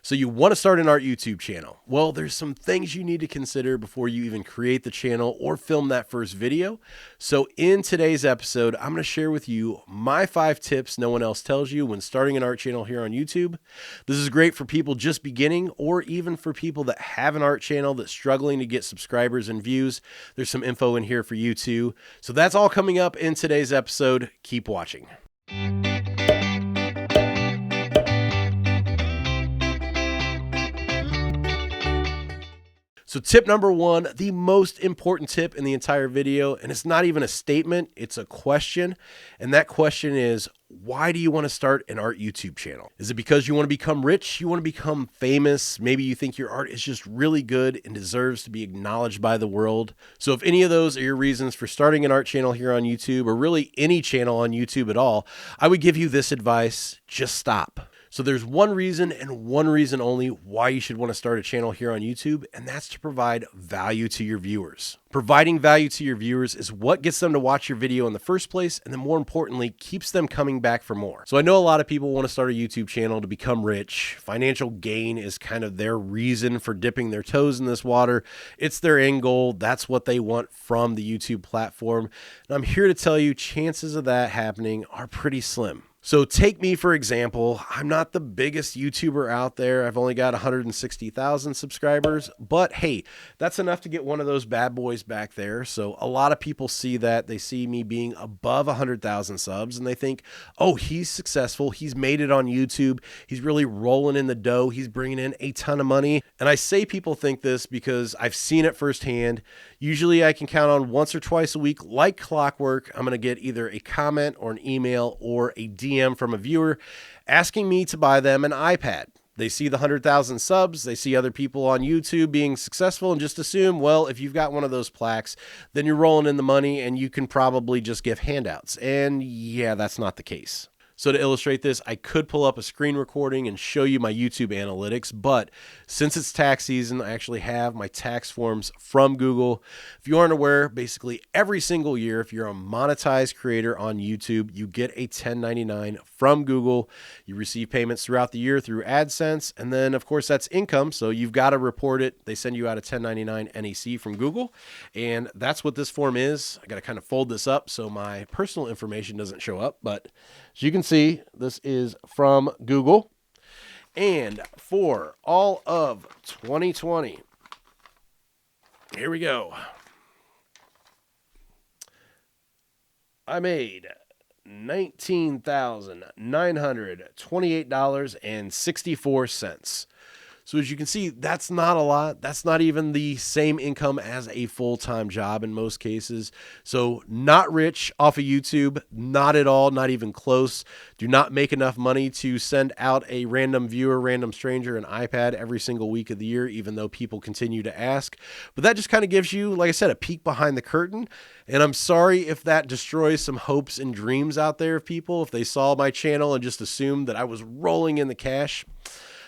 So you want to start an art YouTube channel. Well, there's some things you need to consider before you even create the channel or film that first video. So in today's episode, I'm going to share with you my 5 tips no one else tells you when starting an art channel here on YouTube. This is great for people just beginning or even for people that have an art channel that's struggling to get subscribers and views. There's some info in here for you too. So that's all coming up in today's episode. Keep watching. So tip number 1, the most important tip in the entire video, and it's not even a statement, it's a question. And that question is, why do you want to start an art YouTube channel? Is it because you want to become rich? You want to become famous? Maybe you think your art is just really good and deserves to be acknowledged by the world. So if any of those are your reasons for starting an art channel here on YouTube, or really any channel on YouTube at all, I would give you this advice: just stop. So there's one reason and one reason only why you should want to start a channel here on YouTube, and that's to provide value to your viewers. Providing value to your viewers is what gets them to watch your video in the first place, and then more importantly, keeps them coming back for more. So I know a lot of people want to start a YouTube channel to become rich. Financial gain is kind of their reason for dipping their toes in this water. It's their end goal. That's what they want from the YouTube platform. And I'm here to tell you, chances of that happening are pretty slim. So take me, for example. I'm not the biggest YouTuber out there. I've only got 160,000 subscribers, but hey, that's enough to get one of those bad boys back there. So a lot of people see that. They see me being above 100,000 subs and they think, oh, he's successful. He's made it on YouTube. He's really rolling in the dough. He's bringing in a ton of money. And I say people think this because I've seen it firsthand. Usually I can count on once or twice a week, like clockwork, I'm going to get either a comment or an email or a DM from a viewer asking me to buy them an iPad. They see the 100,000 subs, they see other people on YouTube being successful and just assume, well, if you've got one of those plaques, then you're rolling in the money and you can probably just give handouts. And yeah, that's not the case. So to illustrate this, I could pull up a screen recording and show you my YouTube analytics, but since it's tax season, I actually have my tax forms from Google. If you aren't aware, basically every single year, if you're a monetized creator on YouTube, you get a 1099 from Google. You receive payments throughout the year through AdSense, and then of course that's income, so you've got to report it. They send you out a 1099 NEC from Google, and that's what this form is. I got to kind of fold this up so my personal information doesn't show up, but as you can see, this is from Google. And for all of 2020, here we go. I made $19,928.64. So as you can see, that's not a lot. That's not even the same income as a full-time job in most cases. So not rich off of YouTube, not at all, not even close. Do not make enough money to send out a random viewer, random stranger, an iPad every single week of the year, even though people continue to ask. But that just kind of gives you, like I said, a peek behind the curtain. And I'm sorry if that destroys some hopes and dreams out there of people, if they saw my channel and just assumed that I was rolling in the cash.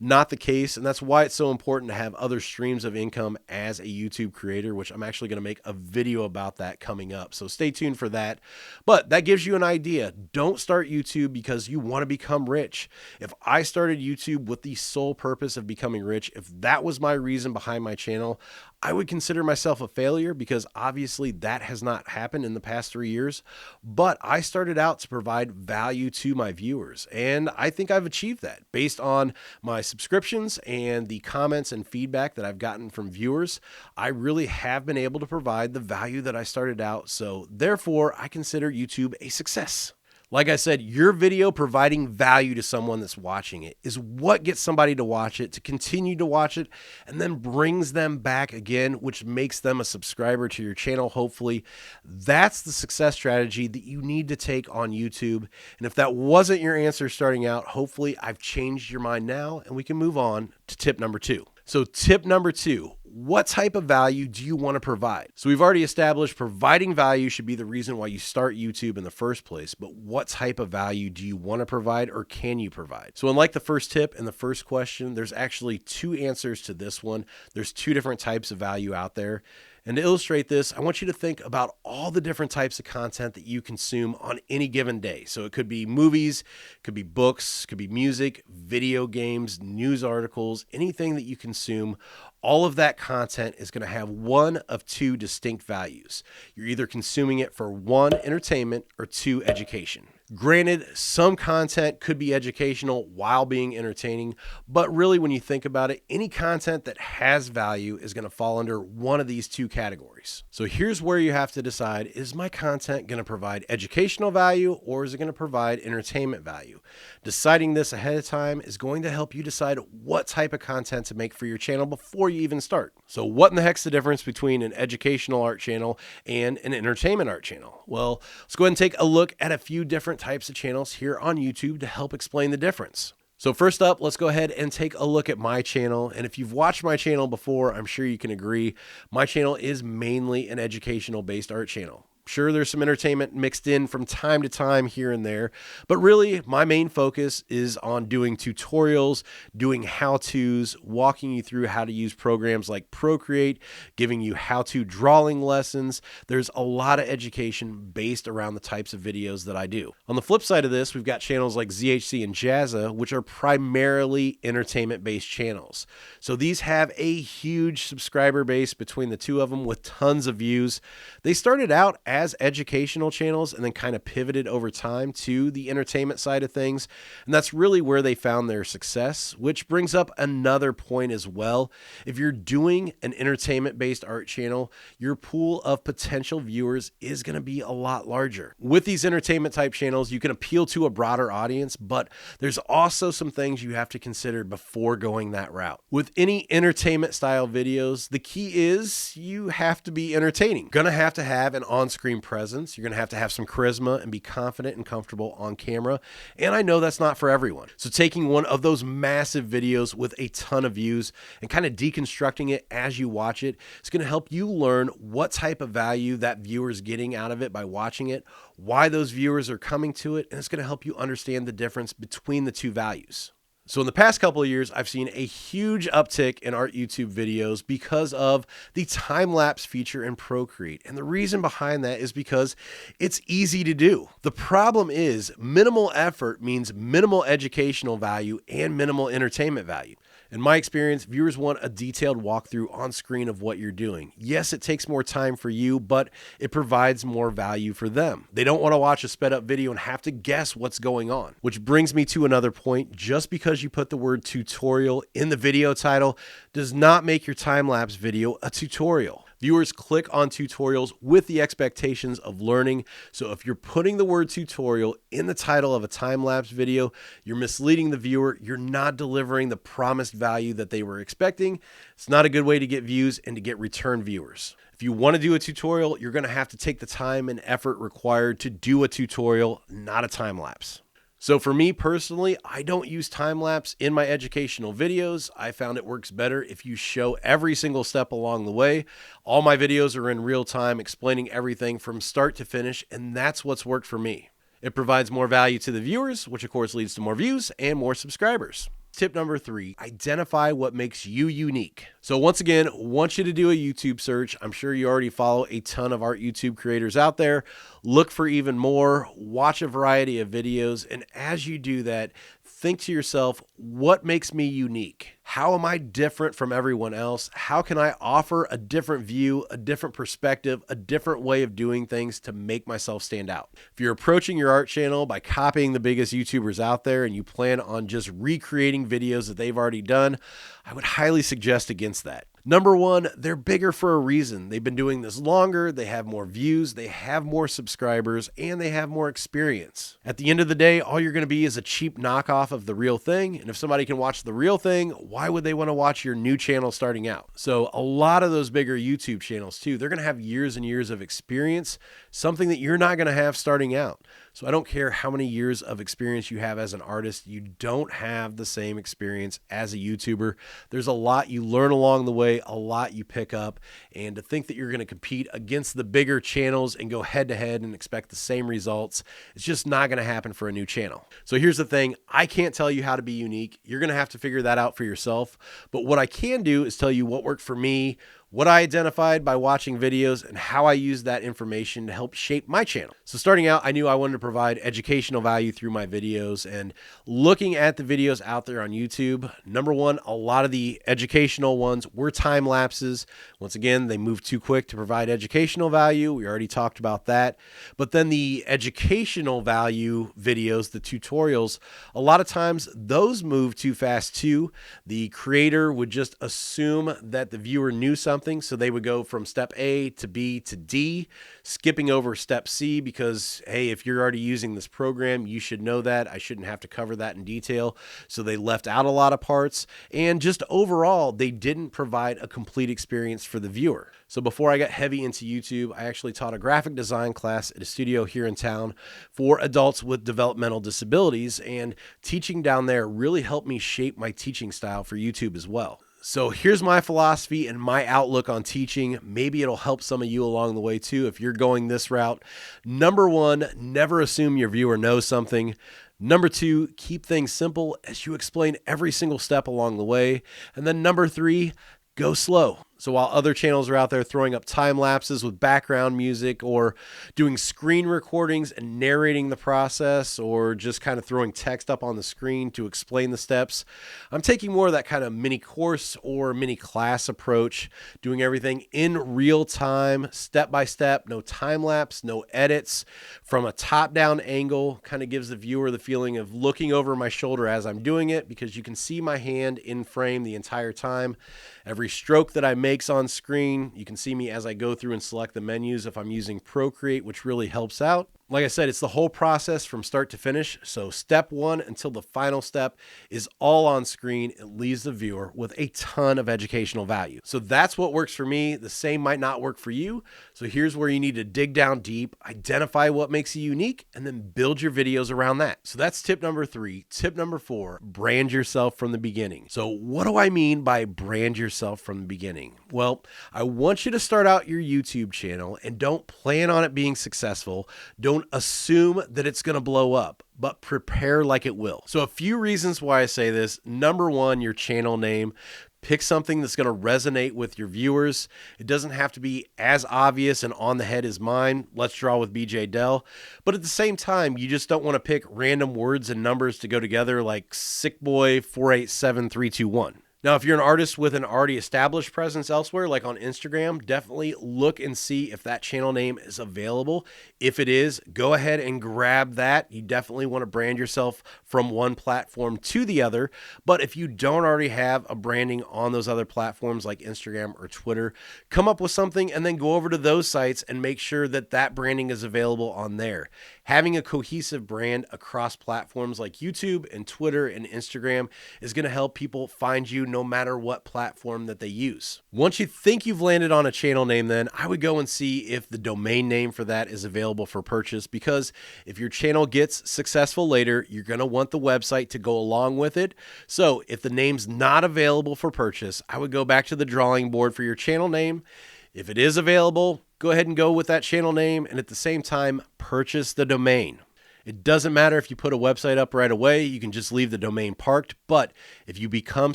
Not the case, and that's why it's so important to have other streams of income as a YouTube creator, which I'm actually going to make a video about that coming up. So stay tuned for that. But that gives you an idea. Don't start YouTube because you want to become rich. If I started YouTube with the sole purpose of becoming rich, if that was my reason behind my channel, I would consider myself a failure because obviously that has not happened in the past 3 years. But I started out to provide value to my viewers, and I think I've achieved that based on my subscriptions and the comments and feedback that I've gotten from viewers. I really have been able to provide the value that I started out. So therefore, I consider YouTube a success. Like I said, your video providing value to someone that's watching it is what gets somebody to watch it, to continue to watch it, and then brings them back again, which makes them a subscriber to your channel, hopefully. That's the success strategy that you need to take on YouTube. And if that wasn't your answer starting out, hopefully I've changed your mind now, and we can move on to tip number 2. So tip number 2, what type of value do you want to provide? So we've already established providing value should be the reason why you start YouTube in the first place, but what type of value do you want to provide or can you provide? So unlike the first tip and the first question, there's actually 2 answers to this one. There's 2 different types of value out there. And to illustrate this, I want you to think about all the different types of content that you consume on any given day. So it could be movies, it could be books, it could be music, video games, news articles, anything that you consume. All of that content is going to have one of two distinct values. You're either consuming it for one, entertainment, or two, education. Granted, some content could be educational while being entertaining, but really when you think about it, any content that has value is going to fall under one of these two categories. So here's where you have to decide, is my content going to provide educational value or is it going to provide entertainment value? Deciding this ahead of time is going to help you decide what type of content to make for your channel before you even start. So what in the heck's the difference between an educational art channel and an entertainment art channel? Well, let's go ahead and take a look at a few different types of channels here on YouTube to help explain the difference. So first up, let's go ahead and take a look at my channel. And if you've watched my channel before, I'm sure you can agree, my channel is mainly an educational based art channel. Sure, there's some entertainment mixed in from time to time here and there, but really my main focus is on doing tutorials, doing how-tos, walking you through how to use programs like Procreate, giving you how-to drawing lessons. There's a lot of education based around the types of videos that I do. On the flip side of this, we've got channels like ZHC and Jazza, which are primarily entertainment-based channels. So these have a huge subscriber base between the two of them with tons of views. They started out as educational channels and then kind of pivoted over time to the entertainment side of things. And that's really where they found their success, which brings up another point as well. If you're doing an entertainment-based art channel, your pool of potential viewers is going to be a lot larger. With these entertainment type channels, you can appeal to a broader audience, but there's also some things you have to consider before going that route. With any entertainment style videos, the key is you have to be entertaining. You're going to have an on-screen presence. You're going to have some charisma and be confident and comfortable on camera. And I know that's not for everyone. So taking one of those massive videos with a ton of views and kind of deconstructing it as you watch it, it's going to help you learn what type of value that viewer is getting out of it by watching it, why those viewers are coming to it, and it's going to help you understand the difference between the two values. So in the past couple of years, I've seen a huge uptick in art YouTube videos because of the time-lapse feature in Procreate. And the reason behind that is because it's easy to do. The problem is minimal effort means minimal educational value and minimal entertainment value. In my experience, viewers want a detailed walkthrough on screen of what you're doing. Yes, it takes more time for you, but it provides more value for them. They don't want to watch a sped up video and have to guess what's going on. Which brings me to another point. Just because you put the word tutorial in the video title does not make your time-lapse video a tutorial. Viewers click on tutorials with the expectations of learning. So if you're putting the word tutorial in the title of a time-lapse video, you're misleading the viewer. You're not delivering the promised value that they were expecting. It's not a good way to get views and to get return viewers. If you want to do a tutorial, you're going to have to take the time and effort required to do a tutorial, not a time-lapse. So for me personally, I don't use time-lapse in my educational videos. I found it works better if you show every single step along the way. All my videos are in real time, explaining everything from start to finish, and that's what's worked for me. It provides more value to the viewers, which of course leads to more views and more subscribers. Tip number 3, identify what makes you unique. So once again, want you to do a YouTube search. I'm sure you already follow a ton of art YouTube creators out there. Look for even more, watch a variety of videos, and as you do that, think to yourself, what makes me unique? How am I different from everyone else? How can I offer a different view, a different perspective, a different way of doing things to make myself stand out? If you're approaching your art channel by copying the biggest YouTubers out there and you plan on just recreating videos that they've already done, I would highly suggest against that. Number one, they're bigger for a reason. They've been doing this longer, they have more views, they have more subscribers, and they have more experience. At the end of the day, all you're going to be is a cheap knockoff of the real thing. And if somebody can watch the real thing, why would they want to watch your new channel starting out? So a lot of those bigger YouTube channels too, they're going to have years and years of experience, something that you're not going to have starting out. So I don't care how many years of experience you have as an artist, you don't have the same experience as a YouTuber. There's a lot you learn along the way, a lot you pick up, and to think that you're going to compete against the bigger channels and go head to head and expect the same results, it's just not going to happen for a new channel. So here's the thing, I can't tell you how to be unique. You're going to have to figure that out for yourself. But what I can do is tell you what worked for me, what I identified by watching videos, and how I used that information to help shape my channel. So starting out, I knew I wanted to provide educational value through my videos, and looking at the videos out there on YouTube, number one, a lot of the educational ones were time lapses. Once again, they move too quick to provide educational value. We already talked about that. But then the educational value videos, the tutorials, a lot of times those move too fast too. The creator would just assume that the viewer knew something, so they would go from step A to B to D, skipping over step C because, hey, if you're already using this program, you should know that. I shouldn't have to cover that in detail. So they left out a lot of parts, and just overall, they didn't provide a complete experience for the viewer. So before I got heavy into YouTube, I actually taught a graphic design class at a studio here in town for adults with developmental disabilities, and teaching down there really helped me shape my teaching style for YouTube as well. So here's my philosophy and my outlook on teaching. Maybe it'll help some of you along the way too if you're going this route. Number one, never assume your viewer knows something. Number two, keep things simple as you explain every single step along the way. And then number three, go slow. So while other channels are out there throwing up time lapses with background music or doing screen recordings and narrating the process or just kind of throwing text up on the screen to explain the steps, I'm taking more of that kind of mini course or mini class approach, doing everything in real time, step by step, no time lapse, no edits, from a top-down angle. Kind of gives the viewer the feeling of looking over my shoulder as I'm doing it because you can see my hand in frame the entire time. Every stroke that I make on screen, you can see me as I go through and select the menus if I'm using Procreate, which really helps out. Like I said, it's the whole process from start to finish. So step one until the final step is all on screen. It leaves the viewer with a ton of educational value. So that's what works for me. The same might not work for you. So here's where you need to dig down deep, identify what makes you unique, and then build your videos around that. So that's tip number three. Tip number four, brand yourself from the beginning. So what do I mean by brand yourself from the beginning? Well, I want you to start out your YouTube channel and don't plan on it being successful. Don't assume that it's going to blow up, but prepare like it will. So a few reasons why I say this. Number one, your channel name. Pick something that's going to resonate with your viewers. It doesn't have to be as obvious and on the head as mine. Let's draw with BJ Dell. But at the same time, you just don't want to pick random words and numbers to go together like sickboy487321. Now, if you're an artist with an already established presence elsewhere, like on Instagram, definitely look and see if that channel name is available. If it is, go ahead and grab that. You definitely want to brand yourself from one platform to the other. But if you don't already have a branding on those other platforms like Instagram or Twitter, come up with something and then go over to those sites and make sure that that branding is available on there. Having a cohesive brand across platforms like YouTube and Twitter and Instagram is going to help people find you no matter what platform that they use. Once you think you've landed on a channel name, then I would go and see if the domain name for that is available for purchase, because if your channel gets successful later, you're going to want the website to go along with it. So if the name's not available for purchase, I would go back to the drawing board for your channel name. If it is available, go ahead and go with that channel name, and at the same time, purchase the domain. It doesn't matter if you put a website up right away, you can just leave the domain parked. But if you become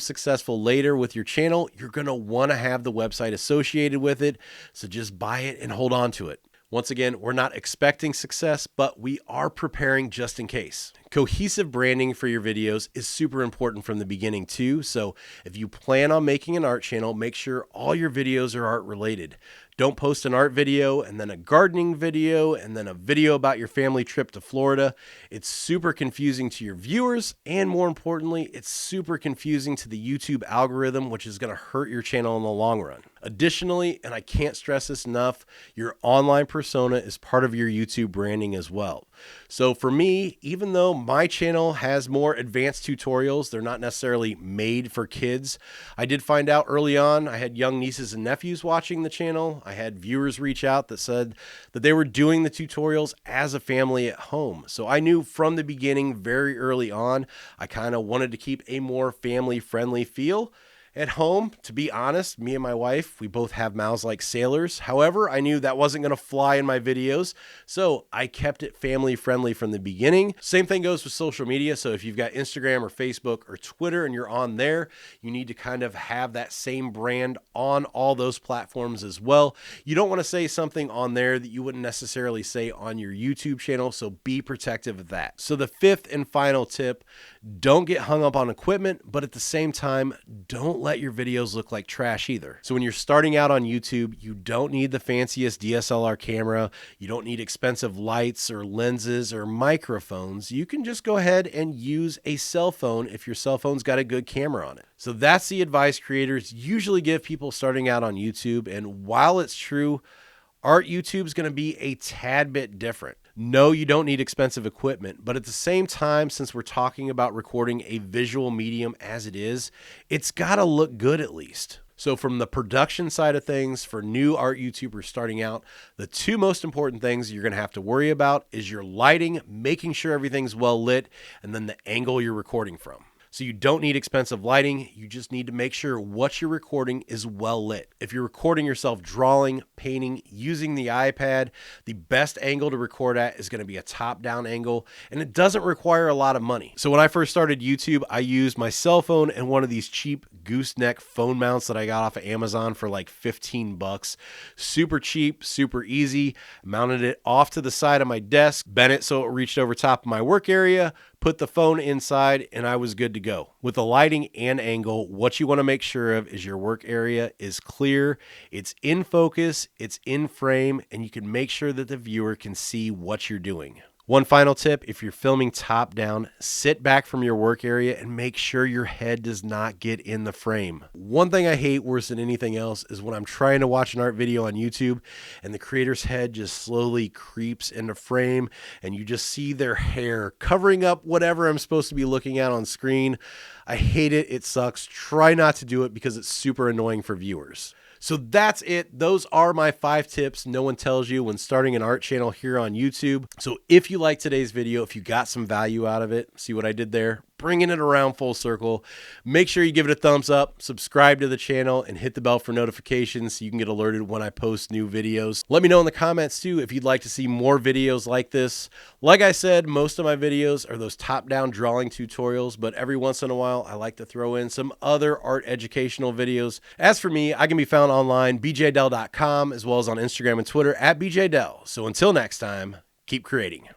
successful later with your channel, you're going to want to have the website associated with it. So just buy it and hold on to it. Once again, we're not expecting success, but we are preparing just in case. Cohesive branding for your videos is super important from the beginning too. So if you plan on making an art channel, make sure all your videos are art related. Don't post an art video and then a gardening video and then a video about your family trip to Florida. It's super confusing to your viewers, and more importantly, it's super confusing to the YouTube algorithm, which is going to hurt your channel in the long run. Additionally, and I can't stress this enough, your online persona is part of your YouTube branding as well. So for me, even though my channel has more advanced tutorials, they're not necessarily made for kids. I did find out early on, I had young nieces and nephews watching the channel. I had viewers reach out that said that they were doing the tutorials as a family at home. So I knew from the beginning, very early on, I kind of wanted to keep a more family-friendly feel. At home, to be honest, me and my wife, we both have mouths like sailors. However, I knew that wasn't going to fly in my videos, so I kept it family friendly from the beginning. Same thing goes with social media. So if you've got Instagram or Facebook or Twitter and you're on there, you need to kind of have that same brand on all those platforms as well. You don't want to say something on there that you wouldn't necessarily say on your YouTube channel, so be protective of that. So the fifth and final tip, don't get hung up on equipment, but at the same time, don't let your videos look like trash either. So when you're starting out on YouTube, you don't need the fanciest DSLR camera. You don't need expensive lights or lenses or microphones. You can just go ahead and use a cell phone if your cell phone's got a good camera on it. So that's the advice creators usually give people starting out on YouTube. And while it's true, art YouTube is going to be a tad bit different. No, you don't need expensive equipment, but at the same time, since we're talking about recording a visual medium as it is, it's got to look good at least. So from the production side of things, for new art YouTubers starting out, the two most important things you're going to have to worry about is your lighting, making sure everything's well lit, and then the angle you're recording from. So you don't need expensive lighting. You just need to make sure what you're recording is well lit. If you're recording yourself drawing, painting, using the iPad, the best angle to record at is going to be a top-down angle, and it doesn't require a lot of money. So when I first started YouTube, I used my cell phone and one of these cheap gooseneck phone mounts that I got off of Amazon for like 15 bucks. Super cheap, super easy. Mounted it off to the side of my desk, bent it so it reached over top of my work area, put the phone inside, and I was good to go. With the lighting and angle, what you want to make sure of is your work area is clear, it's in focus, it's in frame, and you can make sure that the viewer can see what you're doing. One final tip, if you're filming top down, sit back from your work area and make sure your head does not get in the frame. One thing I hate worse than anything else is when I'm trying to watch an art video on YouTube and the creator's head just slowly creeps into frame and you just see their hair covering up whatever I'm supposed to be looking at on screen. I hate it. It sucks. Try not to do it because it's super annoying for viewers. So that's it. Those are my 5 tips no one tells you when starting an art channel here on YouTube. So if you like today's video, if you got some value out of it, see what I did there? Bringing it around full circle. Make sure you give it a thumbs up, subscribe to the channel, and hit the bell for notifications so you can get alerted when I post new videos. Let me know in the comments too if you'd like to see more videos like this. Like I said, most of my videos are those top-down drawing tutorials, but every once in a while, I like to throw in some other art educational videos. As for me, I can be found online, bjdell.com, as well as on Instagram and Twitter at bjdell. So until next time, keep creating.